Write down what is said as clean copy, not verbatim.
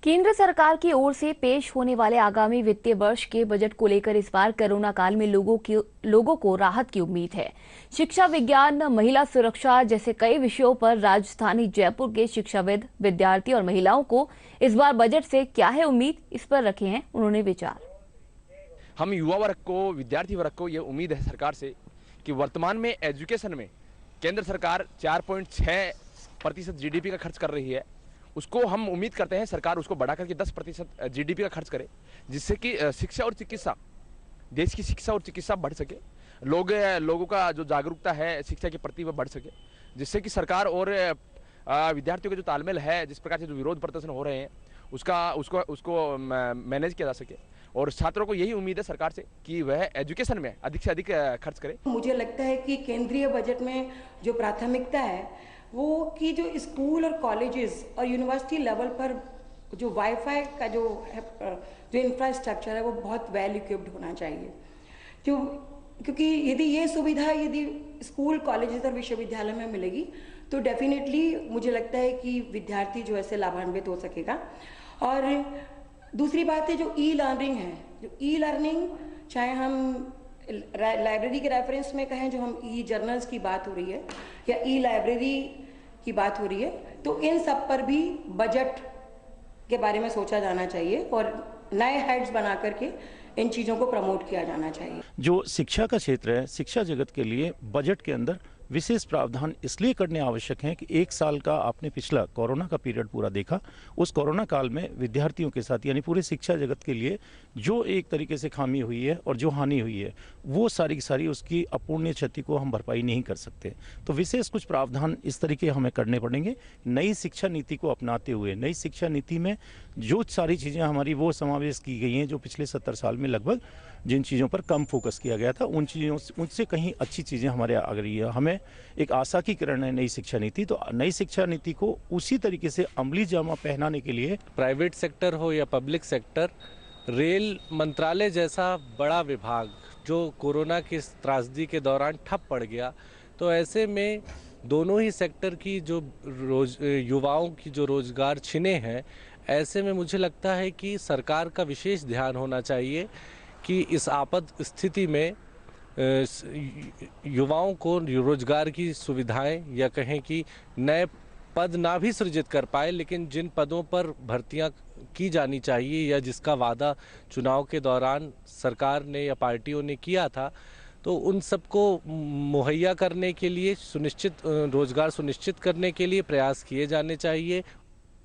केंद्र सरकार की ओर से पेश होने वाले आगामी वित्तीय वर्ष के बजट को लेकर इस बार कोरोना काल में लोगों को राहत की उम्मीद है। शिक्षा, विज्ञान, महिला सुरक्षा जैसे कई विषयों पर राजधानी जयपुर के शिक्षाविद, विद्यार्थी और महिलाओं को इस बार बजट से क्या है उम्मीद, इस पर रखे हैं उन्होंने विचार। हम युवा वर्ग को, विद्यार्थी वर्ग को ये उम्मीद है सरकार से कि वर्तमान में एजुकेशन में केंद्र सरकार 4.6% जीडीपी का खर्च कर रही है। उसको हम उम्मीद करते हैं सरकार उसको बढ़ा करके 10% जीडीपी का खर्च करे, जिससे कि शिक्षा और चिकित्सा, देश की शिक्षा और चिकित्सा बढ़ सके। लोगों का जो जागरूकता है शिक्षा के प्रति वह बढ़ सके, जिससे कि सरकार और विद्यार्थियों का जो तालमेल है, जिस प्रकार से जो विरोध प्रदर्शन हो रहे हैं उसको मैनेज किया जा सके। और छात्रों को यही उम्मीद है सरकार से कि वह एजुकेशन में अधिक से अधिक खर्च करे। मुझे लगता है कि केंद्रीय बजट में जो प्राथमिकता है वो कि जो स्कूल और कॉलेजेस और यूनिवर्सिटी लेवल पर जो वाईफाई का जो इंफ्रास्ट्रक्चर है वो बहुत वेल इक्विप्ड होना चाहिए। क्योंकि यदि ये सुविधा यदि स्कूल, कॉलेजेस और विश्वविद्यालय में मिलेगी तो डेफिनेटली मुझे लगता है कि विद्यार्थी जो ऐसे लाभान्वित हो सकेगा। और दूसरी बात है जो ई लर्निंग है, जो ई लर्निंग चाहे हम लाइब्रेरी के रेफरेंस में कहें, जो हम ई जर्नल्स की बात हो रही है या ई लाइब्रेरी की बात हो रही है, तो इन सब पर भी बजट के बारे में सोचा जाना चाहिए और नए हेड्स बना करके इन चीज़ों को प्रमोट किया जाना चाहिए। जो शिक्षा का क्षेत्र है, शिक्षा जगत के लिए बजट के अंदर विशेष प्रावधान इसलिए करने आवश्यक हैं कि एक साल का आपने पिछला कोरोना का पीरियड पूरा देखा। उस कोरोना काल में विद्यार्थियों के साथ यानी पूरे शिक्षा जगत के लिए जो एक तरीके से खामी हुई है और जो हानि हुई है, वो सारी की सारी उसकी अपूर्णीय क्षति को हम भरपाई नहीं कर सकते। तो विशेष कुछ प्रावधान इस तरीके हमें करने पड़ेंगे। नई शिक्षा नीति को अपनाते हुए, नई शिक्षा नीति में जो सारी चीज़ें हमारी वो समावेश की गई हैं जो पिछले 70 साल में लगभग जिन चीज़ों पर कम फोकस किया गया था, उन चीज़ों उनसे कहीं अच्छी चीज़ें हमारे आ गई है। हमें एक आशा की किरण है नई शिक्षा नीति। तो नई शिक्षा नीति को उसी तरीके से अमली जामा पहनाने के लिए प्राइवेट सेक्टर हो या पब्लिक सेक्टर, रेल मंत्रालय जैसा बड़ा विभाग जो कोरोना की त्रासदी के दौरान ठप पड़ गया, तो ऐसे में दोनों ही सेक्टर की जो युवाओं की जो रोजगार छिने हैं, ऐसे में मुझे लगता है कि सरकार का विशेष ध्यान होना चाहिए कि इस आपात स्थिति में युवाओं को रोजगार की सुविधाएं या कहें कि नए पद ना भी सृजित कर पाए, लेकिन जिन पदों पर भर्तियां की जानी चाहिए या जिसका वादा चुनाव के दौरान सरकार ने या पार्टियों ने किया था, तो उन सबको मुहैया करने के लिए रोजगार सुनिश्चित करने के लिए प्रयास किए जाने चाहिए।